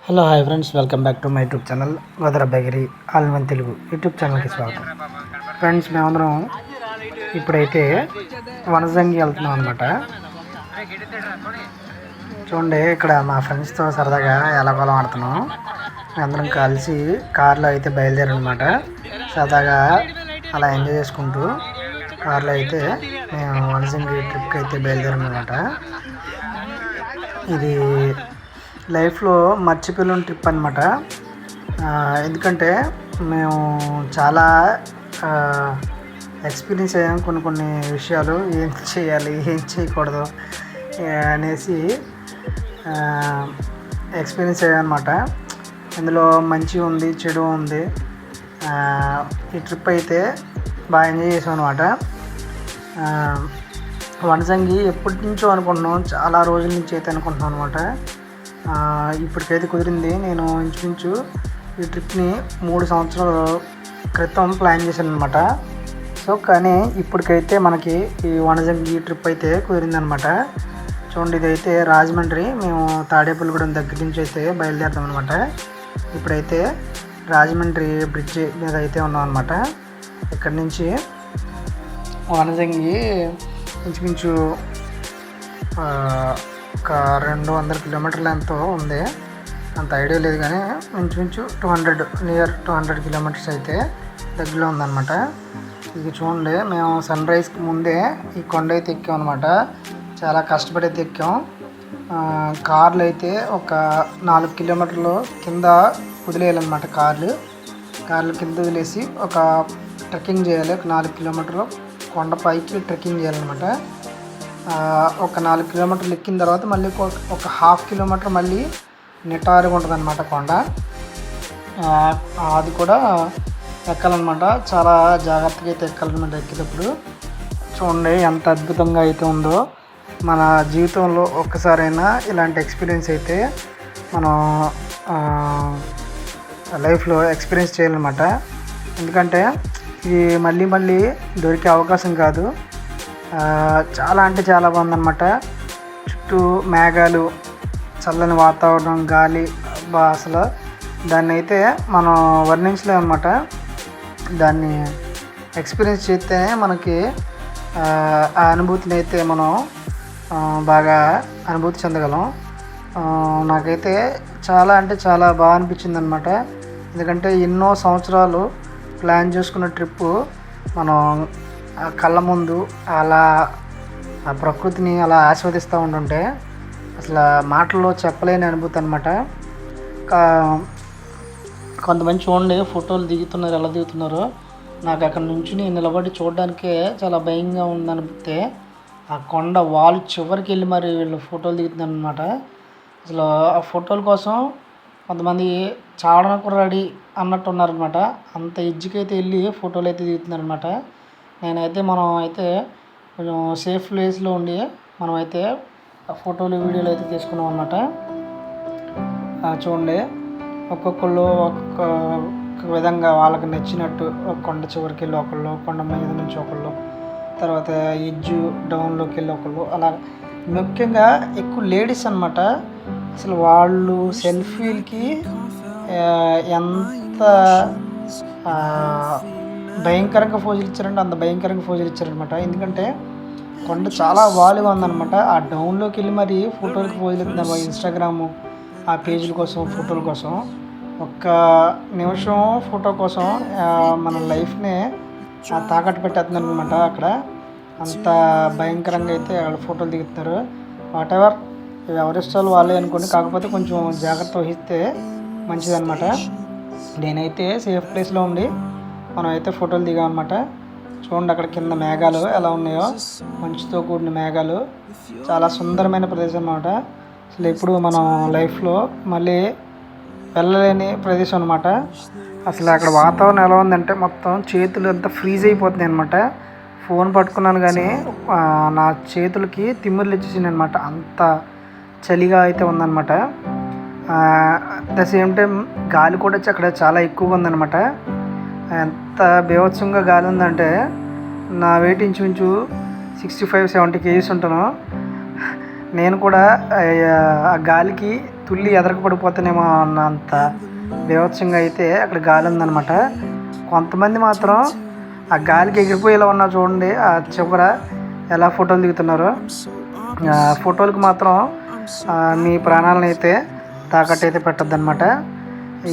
Hello hi friends, welcome back to my YouTube channel గోదర bakery all in one Telugu YouTube ఛానల్కి స్వాగతం. Friends, మేమందరం ఇప్పుడైతే వనజంగి వెళ్తున్నాం అనమాట. చూడండి, ఇక్కడ మా ఫ్రెండ్స్తో సరదాగా ఎలాగోలం ఆడుతున్నాం. మేమందరం కలిసి కార్లో అయితే బయలుదేరనమాట. సరదాగా అలా ఎంజాయ్ చేసుకుంటూ కార్లో అయితే మేము వనజంగి ట్రిప్కి అయితే బయలుదేరనమాట. ఇది లైఫ్లో మర్చిపోలేని ట్రిప్ అనమాట. ఎందుకంటే మేము చాలా ఎక్స్పీరియన్స్ అయ్యాం కొన్ని విషయాలు, ఏం చేయాలి ఏం చేయకూడదు అనేసి ఎక్స్పీరియన్స్ అయ్యామన్నమాట. ఇందులో మంచి ఉంది, చెడు ఉంది. ఈ ట్రిప్ అయితే బాగా ఎంజాయ్ చేసాం అనమాట. వనజంగి ఎప్పటి నుంచో అనుకుంటున్నాం, చాలా రోజుల నుంచి అయితే అనుకుంటున్నాం అనమాట. ఇప్పటికైతే కుదిరింది. నేను ఇంచుమించు ఈ ట్రిప్ని 3 సంవత్సరాల క్రితం ప్లాన్ చేశాను అనమాట. సో కానీ ఇప్పటికైతే మనకి ఈ వనజంగి ట్రిప్ అయితే కుదిరిందనమాట. చూడండి, ఇదైతే రాజమండ్రి. మేము తాడేపల్లిగూడెం దగ్గర నుంచి అయితే బయలుదేరుతాం అనమాట. ఇప్పుడైతే రాజమండ్రి బ్రిడ్జ్ మీద అయితే ఉన్నాం అనమాట. ఇక్కడి నుంచి వనజంగి ఇంచుమించు ఒక 200 కిలోమీటర్లు ఎంతో ఉంది, అంత ఐడియా లేదు, కానీ ఇంచుమించు 200 కిలోమీటర్స్ అయితే దగ్గరలో ఉందన్నమాట. ఇది చూడండి, మేము సన్ రైజ్కి ముందే ఈ కొండ అయితే ఎక్కాం అనమాట. చాలా కష్టపడి అయితే ఎక్కాం. కార్లు అయితే ఒక 4 కిలోమీటర్లు కింద వదిలేయాలన్నమాట. కార్లు కింద వదిలేసి ఒక ట్రెక్కింగ్ చేయాలి. ఒక 4 కిలోమీటర్లు కొండపైకి ట్రెక్కింగ్ చేయాలన్నమాట. ఒక 4 కిలోమీటర్లు ఎక్కిన తర్వాత మళ్ళీ ఒక 1/2 కిలోమీటర్ మళ్ళీ నిటారుగా ఉంటుంది అనమాట కొండ. అది కూడా ఎక్కాలన్నమాట. చాలా జాగ్రత్తగా అయితే ఎక్కాలన్నమాట ఎక్కేటప్పుడు. చూడండి ఎంత అద్భుతంగా అయితే ఉందో. మన జీవితంలో ఒక్కసారైనా ఇలాంటి ఎక్స్పీరియన్స్ అయితే మనం లైఫ్లో ఎక్స్పీరియన్స్ చేయాలన్నమాట. ఎందుకంటే ఇది మళ్ళీ దొరికే అవకాశం కాదు. చాలా అంటే చాలా బాగుందన్నమాట. చుట్టూ మేఘాలు, చల్లని వాతావరణం, గాలి, అసలు దాన్ని అయితే మనం వర్ణించలేమన్నమాట. దాన్ని ఎక్స్పీరియన్స్ చేస్తేనే మనకి ఆ అనుభూతిని అయితే మనం బాగా అనుభూతి చెందగలం. నాకైతే చాలా అంటే చాలా బాగా అనిపించింది అనమాట. ఎందుకంటే ఎన్నో సంవత్సరాలు ప్లాన్ చేసుకున్న ట్రిప్పు మనం కళ్ళ ముందు అలా ఆ ప్రకృతిని అలా ఆస్వాదిస్తూ ఉంటుంటే అసలు మాటల్లో చెప్పలేని అనుభూతి అనమాట. కొంతమంది చూడండి, ఫోటోలు దిగుతున్నారు, ఎలా దిగుతున్నారో. నాకు అక్కడ నుంచి నిలబడి చూడడానికే చాలా భయంగా ఉందనిపిస్తే ఆ కొండ వాళ్ళు చివరికి వెళ్ళి మరి వీళ్ళు ఫోటోలు దిగుతున్నారు అనమాట. అసలు ఆ ఫోటోల కోసం కొంతమంది చావడానికి రెడీ అన్నట్టు ఉన్నారనమాట. అంత ఎడ్జ్కైతే వెళ్ళి ఫోటోలు అయితే దిగుతున్నారనమాట. నేనైతే మనం అయితే కొంచెం సేఫ్ ప్లేస్లో ఉండి మనం అయితే ఫోటోలు, వీడియోలు అయితే తీసుకున్నాం అన్నమాట. చూడండి, ఒక్కొక్కళ్ళు ఒక్కొక్క విధంగా వాళ్ళకి నచ్చినట్టు కొండ చివరికి వెళ్ళి ఒకళ్ళు, కొండ మీద నుంచి ఒకళ్ళు, తర్వాత ఎడ్జు డౌన్లోకి వెళ్ళి ఒకళ్ళు, అలా ముఖ్యంగా ఎక్కువ లేడీస్ అనమాట. అసలు వాళ్ళు సెల్ఫీలకి ఎంత భయంకరంగా ఫోజులు ఇచ్చారంటే అంత భయంకరంగా ఫోజులు ఇచ్చారనమాట. ఎందుకంటే కొండ చాలా వాలుగా ఉందన్నమాట. ఆ డౌన్లోకి వెళ్ళి మరి ఫోటోలకి ఫోజులు ఇస్తున్నారు. ఇన్స్టాగ్రాము ఆ పేజీల కోసం, ఫోటోల కోసం, ఒక్క నిమిషం ఫోటో కోసం మన లైఫ్నే తాకట్టు పెట్టేస్తున్నారు అనమాట. అక్కడ అంత భయంకరంగా అయితే వాళ్ళు ఫోటోలు దిగుతున్నారు. వాట్ ఎవర్, ఎవరిష్టాలు వాళ్ళే అనుకోండి, కాకపోతే కొంచెం జాగ్రత్త వహిస్తే మంచిదన్నమాట. నేనైతే సేఫ్ ప్లేస్లో ఉండి మనం అయితే ఫోటోలు దిగామన్నమాట. చూడండి, అక్కడ కింద మేఘాలు ఎలా ఉన్నాయో, మంచుతో కూడిన మేఘాలు. చాలా సుందరమైన ప్రదేశం అన్నమాట. అసలు ఇప్పుడు మనం లైఫ్లో మళ్ళీ వెళ్ళలేని ప్రదేశం అనమాట. అసలు అక్కడ వాతావరణం ఎలా ఉందంటే మొత్తం చేతులు అంతా ఫ్రీజ్ అయిపోతున్నాయి అనమాట. ఫోన్ పట్టుకున్నాను కానీ నా చేతులకి తిమ్మిర్లు వచ్చేసింది అనమాట. అంత చలిగా అయితే ఉందన్నమాట. అట్ ద సేమ్ టైం గాలి కూడా అక్కడ చాలా ఎక్కువగా ఉందన్నమాట. ఎంత బీభత్సంగా గాలి ఉందంటే నా వెయిట్ ఇంచుమించు 65-70 kgs ఉంటాను. నేను కూడా ఆ గాలికి తుల్లి ఎదరకు పడిపోతానేమో అన్నంత బీభత్సంగా అయితే అక్కడ గాలి ఉందన్నమాట. కొంతమంది మాత్రం ఆ గాలికి ఎగిరిపోయేలా ఉన్నా చూడండి, ఆ చివర ఎలా ఫోటోలు దిగుతున్నారో. ఫోటోలకు మాత్రం మీ ప్రాణాలను అయితే తాకట్టు అయితే పెట్టద్దు అనమాట.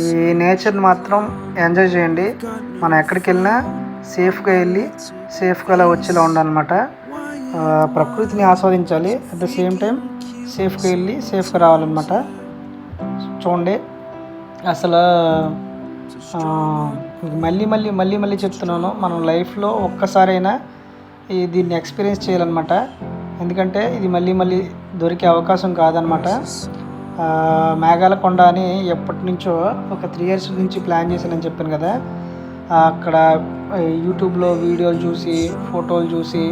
ఈ నేచర్ని మాత్రం ఎంజాయ్ చేయండి. మనం ఎక్కడికి వెళ్ళినా సేఫ్గా వెళ్ళి సేఫ్గా అలా వచ్చేలా ఉండాలన్నమాట. ప్రకృతిని ఆస్వాదించాలి, అట్ ద సేమ్ టైం సేఫ్గా వెళ్ళి సేఫ్గా రావాలన్నమాట. చూడండి అసలు మళ్ళీ మళ్ళీ మళ్ళీ మళ్ళీ చెప్తున్నాను, మనం లైఫ్లో ఒక్కసారైనా దీన్ని ఎక్స్పీరియన్స్ చేయాలన్నమాట. ఎందుకంటే ఇది మళ్ళీ మళ్ళీ దొరికే అవకాశం కాదనమాట. మేఘాల కొండ అని ఎప్పటి నుంచో ఒక 3 years నుంచి ప్లాన్ చేశానని చెప్పాను కదా. అక్కడ యూట్యూబ్లో వీడియోలు చూసి ఫోటోలు చూసి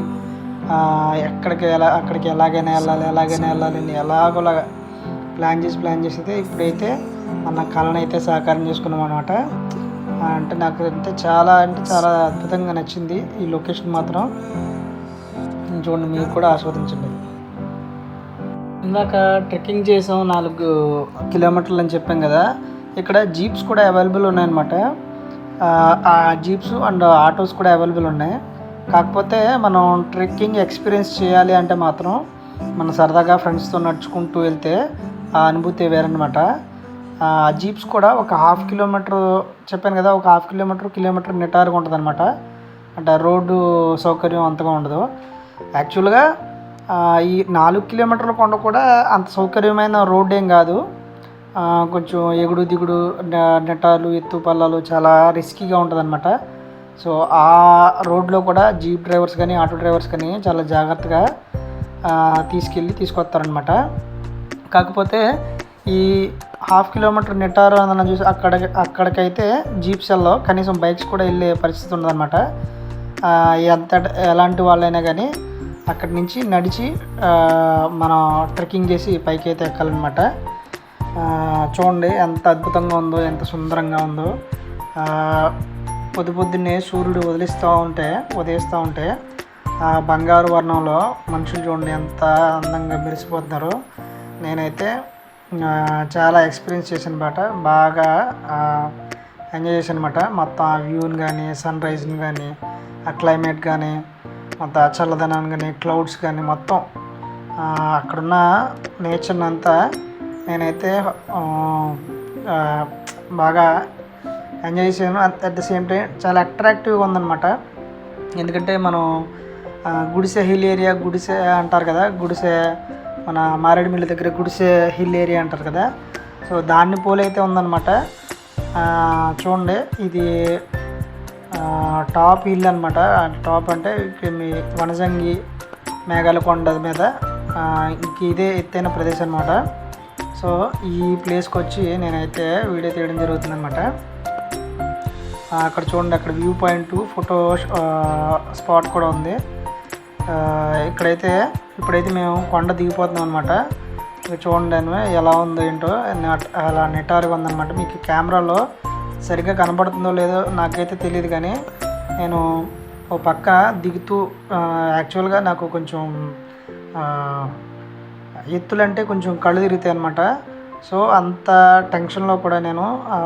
అక్కడికి ఎలాగైనా వెళ్ళాలి అని ఎలాగోలాగా ప్లాన్ చేసి అయితే ఇప్పుడైతే మన కళను అయితే సాకారం చేసుకున్నాం అనమాట. అంటే నాకు చాలా అద్భుతంగా నచ్చింది ఈ లొకేషన్ మాత్రం. చూడండి, మీరు కూడా ఆస్వాదించండి. ఇందాక ట్రెక్కింగ్ చేసాం 4 kilometers అని చెప్పాం కదా. ఇక్కడ జీప్స్ కూడా అవైలబుల్ ఉన్నాయన్నమాట. ఆ జీప్స్ అండ్ ఆటోస్ కూడా అవైలబుల్ ఉన్నాయి. కాకపోతే మనం ట్రెక్కింగ్ ఎక్స్పీరియన్స్ చేయాలి అంటే మాత్రం మనం సరదాగా ఫ్రెండ్స్తో నడుచుకుంటూ వెళ్తే ఆ అనుభూతి వేరనమాట. ఆ జీప్స్ కూడా ఒక 1/2 kilometer చెప్పాను కదా, ఒక 1/2 kilometer నిటారుగా ఉంటుంది అనమాట. అంటే రోడ్డు సౌకర్యం అంతగా ఉండదు. యాక్చువల్గా ఈ 4 kilometer కొండ కూడా అంత సౌకర్యమైన రోడ్ ఏం కాదు. కొంచెం ఎగుడు దిగుడు, నెట్టాలు, ఎత్తు పల్లాలు చాలా రిస్కీగా ఉంటుంది అనమాట. సో ఆ రోడ్లో కూడా జీప్ డ్రైవర్స్ కానీ ఆటో డ్రైవర్స్ కానీ చాలా జాగ్రత్తగా తీసుకొస్తారనమాట. కాకపోతే ఈ 1/2 kilometer నెట్టారు అని చూసి అక్కడికైతే జీప్స్ వెళ్ళవు, కనీసం బైక్స్ కూడా వెళ్ళే పరిస్థితి ఉండదన్నమాట. ఎలాంటి వాళ్ళైనా కానీ అక్కడి నుంచి నడిచి మనం ట్రెక్కింగ్ చేసి పైకి అయితే ఎక్కాలన్నమాట. చూడండి ఎంత అద్భుతంగా ఉందో, ఎంత సుందరంగా ఉందో. పొద్దున్నే సూర్యుడు ఉదయిస్తూ ఉంటే ఆ బంగారు వర్ణంలో మనుషులు చూడండి ఎంత అందంగా మెరిసిపోతున్నారు. నేనైతే చాలా ఎక్స్పీరియన్స్ చేశాను అన్నమాట. బాగా ఎంజాయ్ చేశాను అనమాట. మొత్తం ఆ వ్యూని కానీ, సన్ రైజ్ని కానీ, ఆ క్లైమేట్ కానీ, మొత్తం ఆ చల్లదనాన్ని కానీ, క్లౌడ్స్ కానీ, మొత్తం అక్కడున్న నేచర్ని అంతా నేనైతే బాగా ఎంజాయ్ చేశాను. అట్ ద సేమ్ టైం చాలా అట్రాక్టివ్గా ఉందన్నమాట. ఎందుకంటే మనం గుడిసె హిల్ ఏరియా, గుడిసె అంటారు కదా, గుడిసె మన మారేడుమిల్లి దగ్గర గుడిసె హిల్ ఏరియా అంటారు కదా. సో దాన్ని పోలైతే ఉందన్నమాట. చూడండి, ఇది టాప్ హిల్ అనమాట. టాప్ అంటే మీ వనజంగి మేఘాల కొండ మీద ఇంక ఇదే ఎత్తైన ప్రదేశం అనమాట. సో ఈ ప్లేస్కి వచ్చి నేనైతే వీడియో తీయడం జరుగుతుందన్నమాట. అక్కడ చూడండి, అక్కడ వ్యూ పాయింట్, ఫోటో స్పాట్ కూడా ఉంది. ఇప్పుడైతే మేము కొండ దిగిపోతున్నాం అనమాట. ఇక చూడండి ఎలా ఉందో ఏంటో, అలా నిటారుగా ఉందన్నమాట. మీకు కెమెరాలో సరిగ్గా కనబడుతుందో లేదో నాకైతే తెలియదు, కానీ నేను ఓ పక్క దిగుతూ యాక్చువల్గా నాకు కొంచెం ఎత్తులంటే కొంచెం కళ్ళు తిరుగుతాయి అనమాట. సో అంత టెన్షన్లో కూడా నేను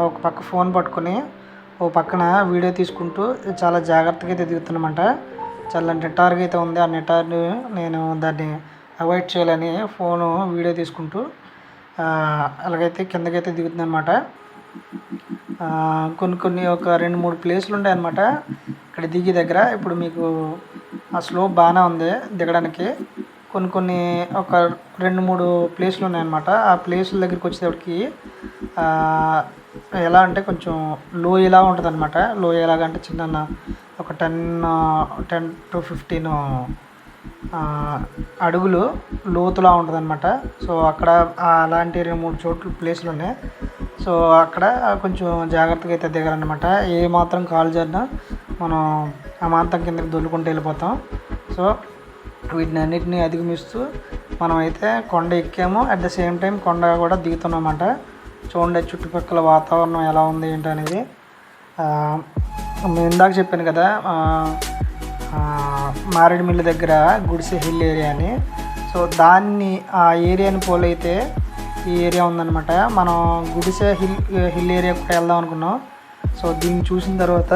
ఒక పక్క ఫోన్ పట్టుకొని ఓ పక్కన వీడియో తీసుకుంటూ చాలా జాగ్రత్తగా అయితే దిగుతున్నమాట. చాలా నిటారుగా అయితే ఉంది. ఆ నిటార్ని నేను దాన్ని అవాయిడ్ చేయాలని ఫోను వీడియో తీసుకుంటూ అలాగైతే కిందకైతే దిగుతుంది అనమాట. కొన్ని ఒక 2-3 ప్లేసులు ఉంటాయన్నమాట ఇక్కడ దిగి దగ్గర. ఇప్పుడు మీకు ఆ స్లోప్ బాగానే ఉంది దిగడానికి. కొన్ని ఒక 2-3 ప్లేసులు ఉన్నాయన్నమాట. ఆ ప్లేసుల దగ్గరికి వచ్చేటప్పటికి ఎలా అంటే కొంచెం లోయలా ఉంటుంది అనమాట. లోయ ఎలాగంటే చిన్న ఒక 10 to 15 అడుగులు లోతులా ఉంటుంది అనమాట. సో అక్కడ అలాంటి 2-3 చోట్ల ప్లేసులు ఉన్నాయి. సో అక్కడ కొంచెం జాగ్రత్తగా అయితే దిగాలన్నమాట. ఏ మాత్రం కాలు జరినా మనం ఆ మాంతం కిందకి దొల్లుకుంటూ వెళ్ళిపోతాం. సో వీటిని అన్నిటినీ అధిగమిస్తూ మనం అయితే కొండ ఎక్కాము, అట్ ద సేమ్ టైం కొండ కూడా దిగుతున్నామన్నమాట. చూడండి చుట్టుపక్కల వాతావరణం ఎలా ఉంది ఏంటి అనేది. ఇందాక చెప్పాను కదా మారేడుమిల్లి దగ్గర గుడిసె హిల్ ఏరియా అని. సో ఆ ఏరియాని పోలైతే ఈ ఏరియా ఉందన్నమాట. మనం గుడిసె హిల్ ఏరియా కూడా వెళ్దాం అనుకున్నాం. సో దీన్ని చూసిన తర్వాత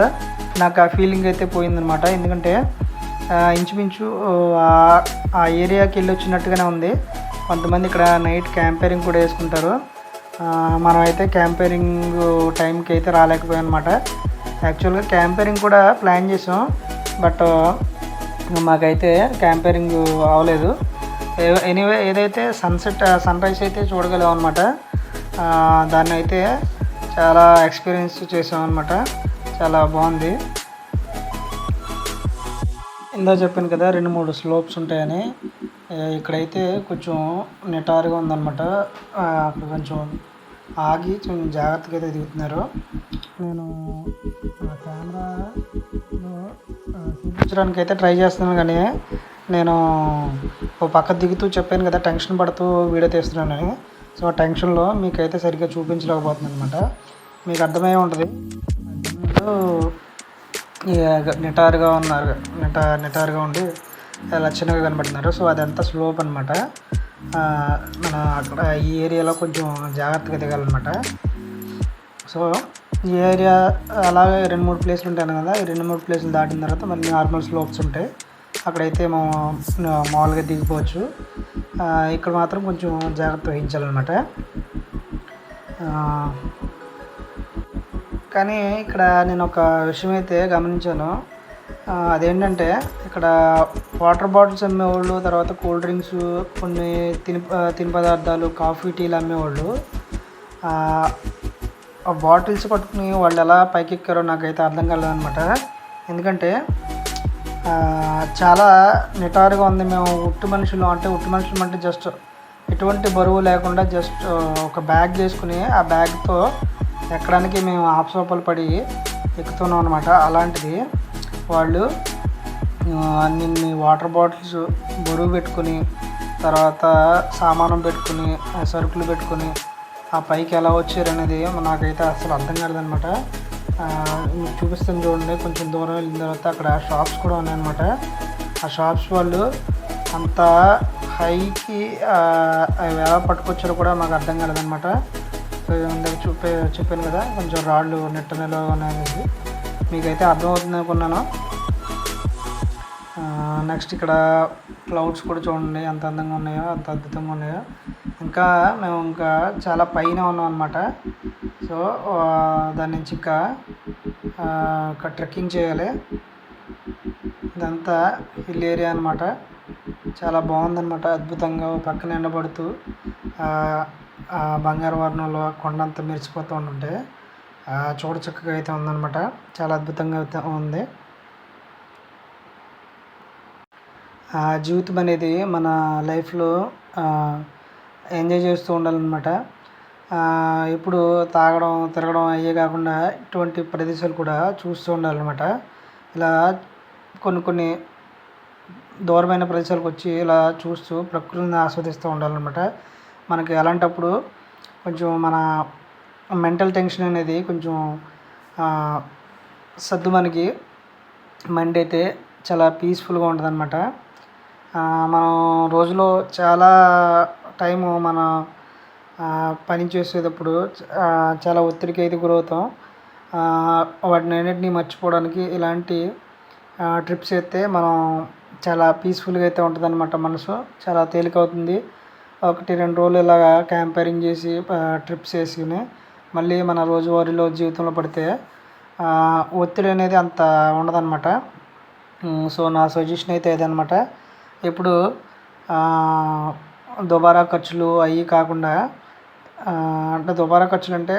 నాకు ఆ ఫీలింగ్ అయితే పోయిందనమాట. ఎందుకంటే ఇంచుమించు ఆ ఏరియాకి వెళ్ళి వచ్చినట్టుగానే ఉంది. కొంతమంది ఇక్కడ నైట్ క్యాంపరింగ్ కూడా వేసుకుంటారు. మనం అయితే క్యాంపరింగ్ టైంకి అయితే రాలేకపోయాం అనమాట. యాక్చువల్గా క్యాంపరింగ్ కూడా ప్లాన్ చేసాం, బట్ మాకైతే క్యాంపరింగ్ అవ్వలేదు. ఎనీవే ఏదైతే సన్ రైజ్ అయితే చూడగలం అనమాట. దాన్ని అయితే చాలా ఎక్స్పీరియన్స్ చేసాం అనమాట. చాలా బాగుంది. ఇందా చెప్పాను కదా 2-3 స్లోప్స్ ఉంటాయని. ఇక్కడైతే కొంచెం నిటారుగా ఉందన్నమాట. అక్కడ కొంచెం ఆగి కొంచెం జాగ్రత్తగా అయితే దిగుతున్నారు. నేను కెమెరాలో చూపించడానికి అయితే ట్రై చేస్తున్నాను, కానీ నేను ఓ పక్క దిగుతూ చెప్పాను కదా టెన్షన్ పడుతూ వీడియో తీస్తున్నానని. సో ఆ టెన్షన్లో మీకైతే సరిగ్గా చూపించలేకపోతుంది అనమాట. మీకు అర్థమై ఉంటుంది. నిటారుగా ఉన్నారు, నిటారుగా ఉండి చాలా చిన్నగా కనబడుతున్నారు. సో అదంతా స్లోప్ అనమాట. మన అక్కడ ఈ ఏరియాలో కొంచెం జాగ్రత్తగా దిగాలన్నమాట. సో ఈ ఏరియా అలాగే 2-3 ప్లేసులు ఉంటాయి కదా. ఈ 2-3 ప్లేసులు దాటిన తర్వాత మళ్ళీ నార్మల్ స్లోప్స్ ఉంటాయి. అక్కడైతే మామూలుగా దిగిపోవచ్చు. ఇక్కడ మాత్రం కొంచెం జాగ్రత్త వహించాలన్నమాట. కానీ ఇక్కడ నేను ఒక విషయం అయితే గమనించాను. అదేంటంటే ఇక్కడ వాటర్ బాటిల్స్ అమ్మేవాళ్ళు, తర్వాత కూల్ డ్రింక్స్, కొన్ని తిని పదార్థాలు, కాఫీ, టీలు అమ్మేవాళ్ళు ఆ బాటిల్స్ పట్టుకుని వాళ్ళు ఎలా పైకి ఎక్కారో నాకైతే అర్థం కాలేదన్నమాట. ఎందుకంటే చాలా నిటారుగా ఉంది. మేము ఉట్టి మనుషులు అంటే జస్ట్ ఎటువంటి బరువు లేకుండా జస్ట్ ఒక బ్యాగ్ చేసుకుని ఆ బ్యాగ్తో ఎక్కడానికి మేము ఆపసోపాలు పడి ఎక్కుతున్నాం అనమాట. అలాంటిది వాళ్ళు అన్ని వాటర్ బాటిల్స్ బరువు పెట్టుకుని, తర్వాత సామానం పెట్టుకుని, సరుకులు పెట్టుకుని ఆ పైకి ఎలా వచ్చారు అనేది నాకైతే అసలు అర్థం కాలేదన్నమాట. మీకు చూపిస్తాను చూడండి. కొంచెం దూరం వెళ్ళిన తర్వాత అక్కడ షాప్స్ కూడా ఉన్నాయన్నమాట. ఆ షాప్స్ వాళ్ళు అంత హైకి ఎలా పట్టుకొచ్చారో కూడా మాకు అర్థం కాలేదన్నమాట. చెప్పాను కదా కొంచెం రాళ్ళు నెట్టనలో అనేది మీకైతే అర్థమవుతుంది అనుకున్నాను. నెక్స్ట్ ఇక్కడ క్లౌడ్స్ కూడా చూడండి ఎంత అందంగా ఉన్నాయో, అంత అద్భుతంగా ఉన్నాయో. ఇంకా మేము చాలా పైన ఉన్నాం అనమాట. సో దాని నుంచి ఇంకా ట్రెక్కింగ్ చేయాలి. ఇదంతా హిల్ ఏరియా అనమాట. చాలా బాగుందన్నమాట. అద్భుతంగా పక్కన ఎండబడుతూ బంగారు వర్ణంలో కొండంతా మెరిసిపోతూ ఉంటుంటే చూడ చక్కగా అయితే ఉందన్నమాట. చాలా అద్భుతంగా అయితే ఉంది. జీవితం అనేది మన లైఫ్లో ఎంజాయ్ చేస్తూ ఉండాలన్నమాట. ఇప్పుడు తాగడం, తిరగడం అయ్యే కాకుండా ఇటువంటి ప్రదేశాలు కూడా చూస్తూ ఉండాలన్నమాట. ఇలా కొన్ని దూరమైన ప్రదేశాలకు వచ్చి ఇలా చూస్తూ ప్రకృతిని ఆస్వాదిస్తూ ఉండాలన్నమాట. మనకి అలాంటప్పుడు కొంచెం మన మెంటల్ టెన్షన్ అనేది కొంచెం మనకి మైండ్ అయితే చాలా పీస్ఫుల్గా ఉంటుంది అనమాట. మనం రోజులో చాలా టైము మన పని చేసేటప్పుడు చాలా ఒత్తిడికి అయితే గురవుతాం. వాటిని అన్నిటినీ మర్చిపోవడానికి ఇలాంటి ట్రిప్స్ అయితే మనం చాలా పీస్ఫుల్గా అయితే ఉంటుంది అనమాట. మనసు చాలా తేలిక అవుతుంది. 1-2 రోజులు ఇలాగా క్యాంపరింగ్ చేసి ట్రిప్స్ వేసుకుని మళ్ళీ మన రోజువారీలో జీవితంలో పడితే ఒత్తిడి అనేది అంత ఉండదన్నమాట. సో నా సజెషన్ అయితే ఇదన్నమాట. ఇప్పుడు దుబారా ఖర్చులు అవి కాకుండా, అంటే దుబారా ఖర్చులు అంటే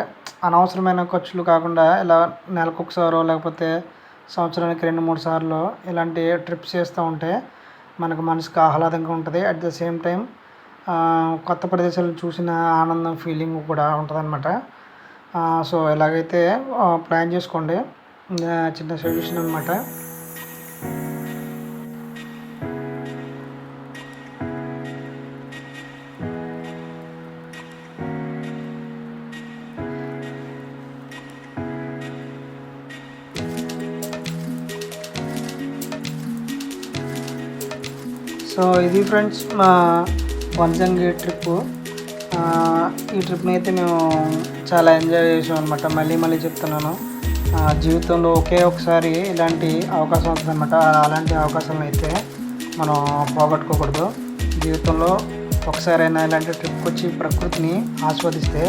అనవసరమైన ఖర్చులు కాకుండా ఇలా నెలకొకసారో లేకపోతే సంవత్సరానికి 2-3 సార్లు ఇలాంటి ట్రిప్స్ చేస్తూ ఉంటే మనకు మనసుకు ఆహ్లాదంగా ఉంటుంది. అట్ ద సేమ్ టైం కొత్త ప్రదేశాలను చూసిన ఆనందం ఫీలింగ్ కూడా ఉంటుందన్నమాట. సో ఇలాగైతే ప్లాన్ చేసుకోండి. చిన్న సజెషన్ అనమాట. సో ఇది ఫ్రెండ్స్ మా వనజంగి ట్రిప్పు. ఈ ట్రిప్ని అయితే మేము చాలా ఎంజాయ్ చేసాం అనమాట. మళ్ళీ మళ్ళీ చెప్తున్నాను, జీవితంలో ఒకే ఒకసారి ఇలాంటి అవకాశం వస్తుంది అనమాట. అలాంటి అవకాశాలను అయితే మనం పోగొట్టుకోకూడదు. జీవితంలో ఒకసారైనా ఇలాంటి ట్రిప్కి వచ్చి ప్రకృతిని ఆస్వాదిస్తే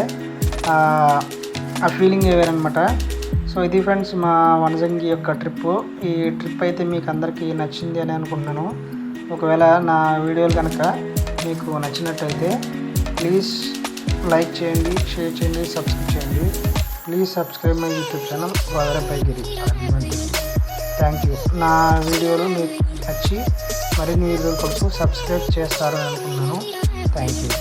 ఆ ఫీలింగ్ వేరనమాట. సో ఇది ఫ్రెండ్స్ మా వనజంగి యొక్క ట్రిప్పు. ఈ ట్రిప్ అయితే మీకు అందరికీ నచ్చింది అని అనుకుంటున్నాను. ఒకవేళ నా వీడియోలు కనుక మీకు నచ్చినట్టయితే ప్లీజ్ లైక్ చేయండి, షేర్ చేయండి, సబ్స్క్రైబ్ చేయండి. Please subscribe my YouTube channel గోదావరిపైగిరి. Thank you. నా వీడియోలు మీకు నచ్చి మరిన్ని వీడియోల కొరకు సబ్స్క్రైబ్ చేస్తారని అనుకున్నాను. Thank you.